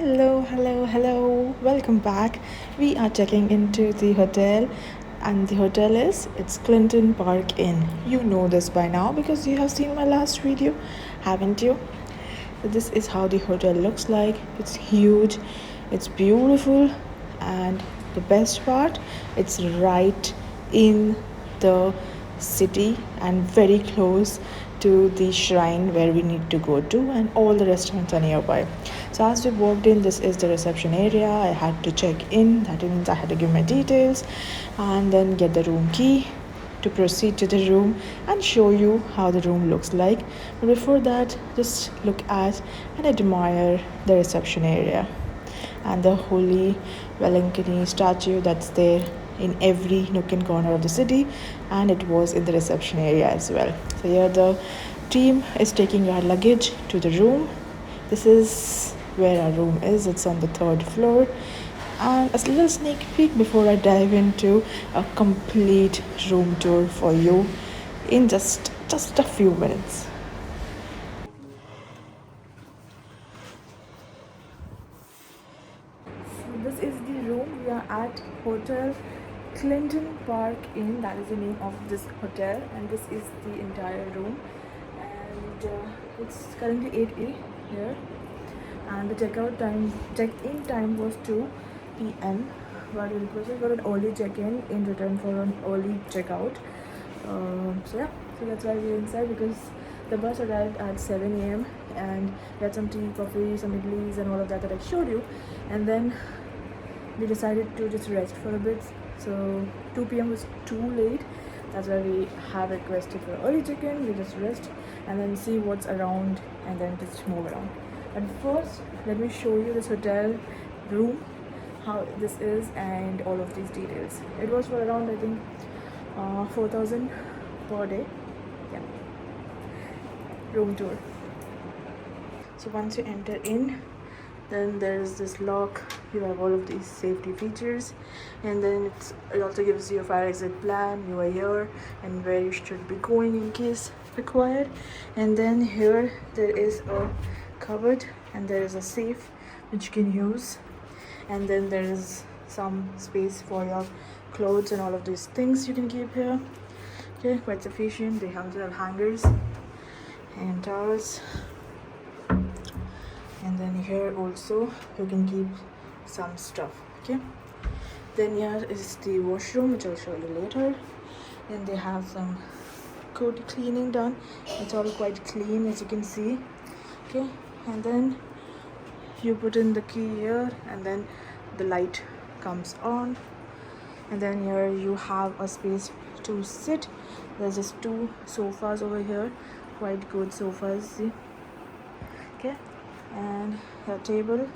Hello. Welcome back. We are checking into the hotel, and the hotel it's Clinton Park Inn. You know this by now because you have seen my last video, haven't you? So this is how the hotel looks like. It's huge, it's beautiful, and the best part, it's right in the city and very close to the shrine where we need to go to, and all the restaurants are nearby. So as we walked in, this is the reception area. I had to check in. That means I had to give my details and then get the room key to proceed to the room and show you how the room looks like. But before that, just look at and admire the reception area and the holy Velankanni statue that's there in every nook and corner of the city, and it was in the reception area as well. So here the team is taking our luggage to the room. This is where our room is. It's on the 3rd floor. And a little sneak peek before I dive into a complete room tour for you in just a few minutes. So this is the room. We are at Hotel Clinton Park Inn. That is the name of this hotel, and this is the entire room. And it's currently 8 here, and the check-in time was 2 p.m. but we requested for an early check-in in return for an early check-out. So that's why we're inside, because the bus arrived at 7 a.m. and we had some tea, coffee, some idlis and all of that I showed you, and then we decided to just rest for a bit. So 2 p.m. was too late. That's why we have requested for early check-in. We just rest and then see what's around and then just move around. But first, let me show you this hotel room, how this is, and all of these details. It was for around, I think, 4,000 per day. Yeah. Room tour. So once you enter in, then there's this lock. You have all of these safety features, and then it also gives you a fire exit plan. You are here and where you should be going in case required. And then here there is a cupboard and there is a safe which you can use, and then there is some space for your clothes and all of these things you can keep here. Okay, quite sufficient. They also have hangers and towels, and then here also you can keep some stuff. Okay, then here is the washroom, which I'll show you later. Then they have some good cleaning done. It's all quite clean, as you can see. Okay, and then you put in the key here, and then the light comes on, and then here you have a space to sit. There's just 2 sofas over here, quite good sofas, see. Okay, and a table.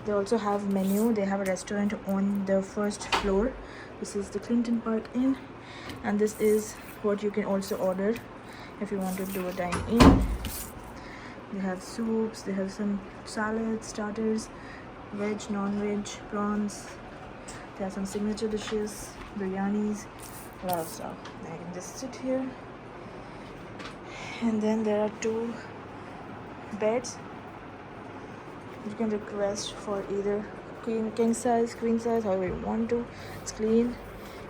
They also have menu. They have a restaurant on the 1st floor. This is the Clinton Park Inn, and this is what you can also order if you want to do a dine-in. They have soups, they have some salads, starters, veg, non-veg, prawns. They have some signature dishes, biryanis, a lot of stuff. I can just sit here. And then there are 2 beds. You can request for either king size, queen size, however you want to. It's clean.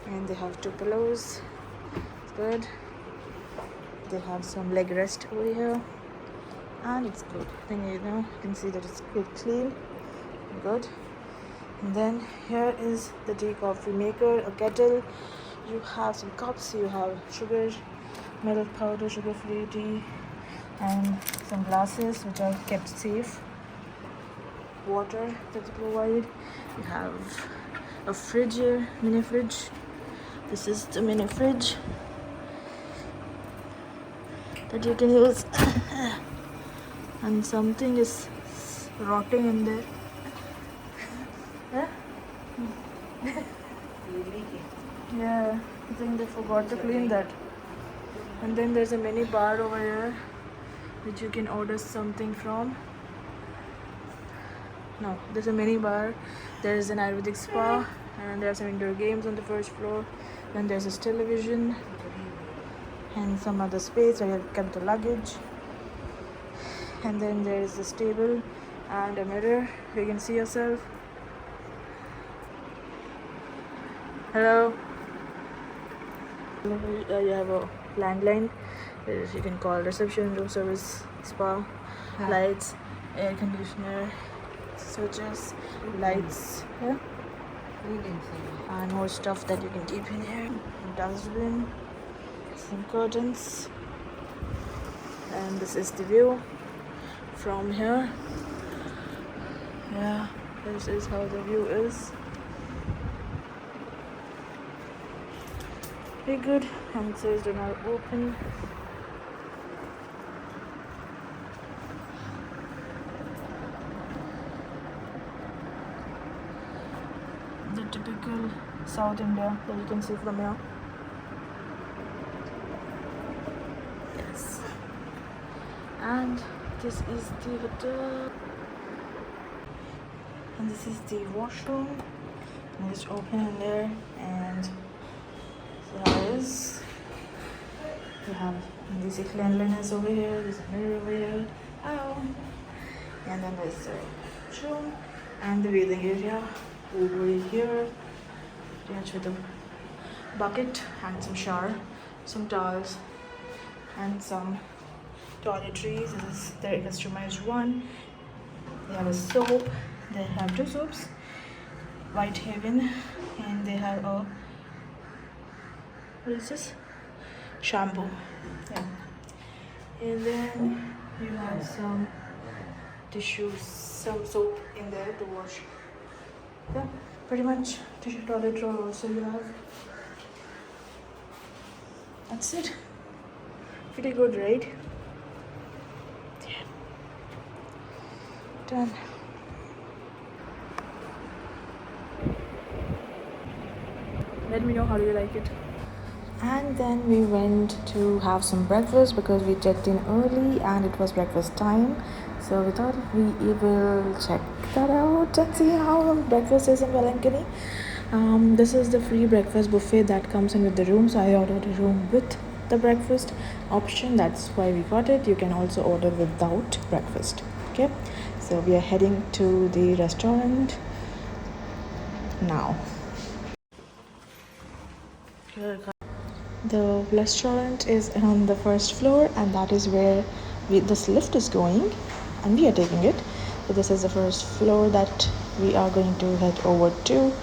And they have 2 pillows. It's good. They have some leg rest over here, and it's good. I think you can see that it's quite clean, good. And then here is the tea coffee maker, a kettle. You have some cups. You have sugar, milk powder, sugar-free tea, and some glasses which are kept safe. Water that they provide. You have a fridge here, mini fridge. This is the mini fridge that you can use. And something is rotting in there. Yeah, I think they forgot to clean that. And then there's a mini bar over here which you can order something from. No, there's a mini bar. There's an Ayurvedic spa, and there are some indoor games on the 1st floor. Then there's a television and some other space where you kept the luggage. And then there is this table and a mirror. You can see yourself. Hello. You have a landline. You can call reception, room service, spa, lights, air conditioner, switches, lights, yeah, and more stuff that you can keep in here. Dustbin, some curtains, and this is the view from here. Yeah, this is how the view is. Very good. And it says do not open. The typical South India that you can see from here. Yes. And this is the hotel. And this is the washroom. And just open in there, and there is. You have easy cleanliness over here. There's a mirror over here. Oh. And then there's the room and the bathing area over here. Attached with a bucket and some shower, some towels, and some toiletries. This is their customized one. They have a soap. They have two soaps, White Haven, and they have a, what is this? Shampoo. Yeah. And then you have some tissues, some soap in there to wash. Yeah, pretty much. Tissue toilet roll also you have. That's it. Pretty good, right? Yeah. Done. Let me know how do you like it. And then we went to have some breakfast because we checked in early and it was breakfast time. So we thought we will check that out and see how breakfast is in Velankanni. This is the free breakfast buffet that comes in with the room. So I ordered a room with the breakfast option. That's why we got it. You can also order without breakfast. Okay. So we are heading to the restaurant now. The restaurant is on the first floor, and that is where this lift is going, and we are taking it. So this is the first floor that we are going to head over to.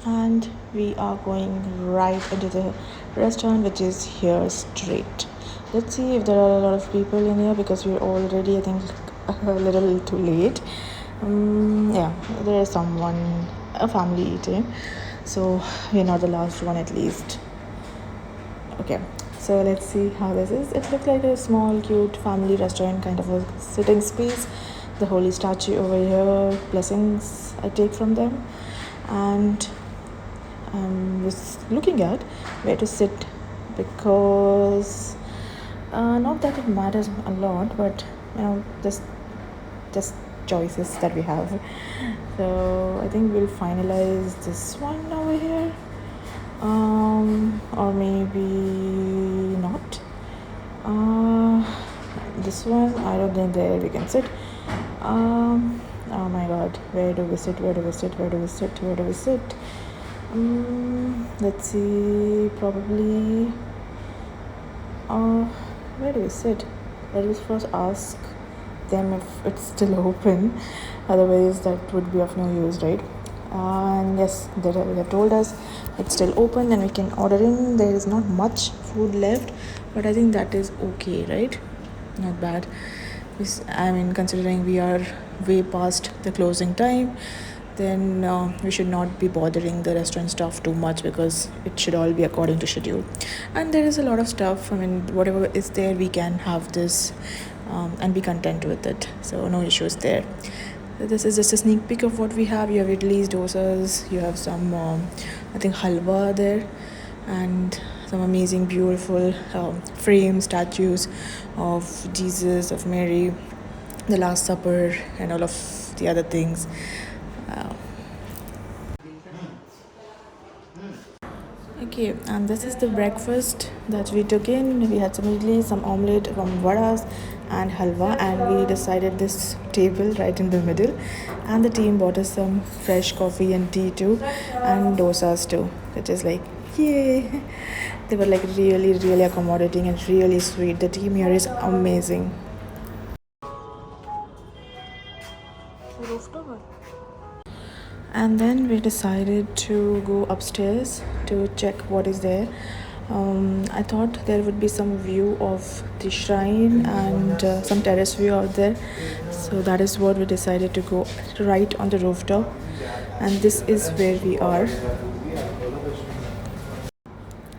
And we are going right into the restaurant, which is here straight. Let's see if there are a lot of people in here because we're already, I think, a little too late. Yeah, there is someone, a family eating, so we're not the last one at least. Okay, so let's see how this is. It looks like a small cute family restaurant, kind of a sitting space. The holy statue over here, blessings I take from them, and was looking at where to sit because not that it matters a lot, but just choices that we have. So I think we'll finalize this one over here, or maybe not. This one, I don't think there we can sit. Oh my god, where do we sit? Let's see, probably where do we sit? Let us first ask them if it's still open, otherwise that would be of no use, right? And yes, they have told us it's still open and we can order in. There is not much food left, but I think that is okay, right? Not bad. I mean, considering we are way past the closing time, then we should not be bothering the restaurant staff too much because it should all be according to schedule. And there is a lot of stuff. I mean, whatever is there, we can have this and be content with it. So no issues there. This is just a sneak peek of what we have. You have idlis, dosas, you have some, I think, halwa there, and some amazing, beautiful frame statues of Jesus, of Mary, the Last Supper, and all of the other things. Uh, Okay, and this is the breakfast that we took in. We had some idli, some omelette, some vadas, and halwa, and we decided this table right in the middle. And the team bought us some fresh coffee and tea too, and dosas too, which is like, yay! They were like really, really accommodating and really sweet. The team here is amazing. And then we decided to go upstairs to check what is there. I thought there would be some view of the shrine and some terrace view out there, so that is what we decided to go right on the rooftop, and this is where we are.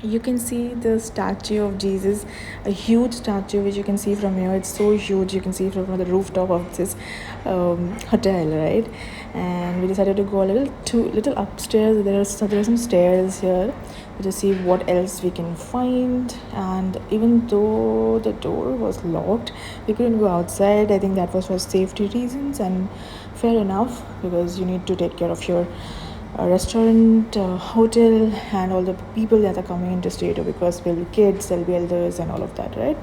You can see the statue of Jesus, a huge statue which you can see from here. It's so huge, you can see from the rooftop of this hotel, right? And we decided to go a little upstairs. There are some stairs here to see what else we can find. And even though the door was locked, we couldn't go outside. I think that was for safety reasons, and fair enough, because you need to take care of your restaurant, hotel, and all the people that are coming into stay too, because there'll be kids, there'll be elders, and all of that, right?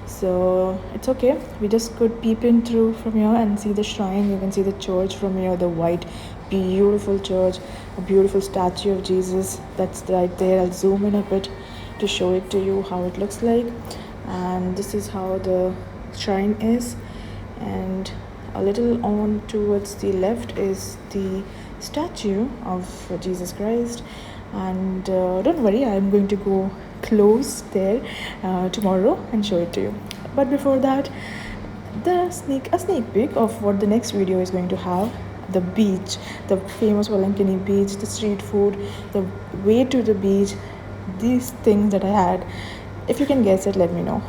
So it's okay. We just could peep in through from here and see the shrine. You can see the church from here, the white, beautiful church, a beautiful statue of Jesus that's right there. I'll zoom in a bit to show it to you how it looks like. And this is how the shrine is. And a little on towards the left is the statue of Jesus Christ. And don't worry, I'm going to go close there tomorrow and show it to you. But before that, a sneak peek of what the next video is going to have. The beach, the famous Velankanni beach, the street food, the way to the beach, these things that I had. If you can guess it, let me know.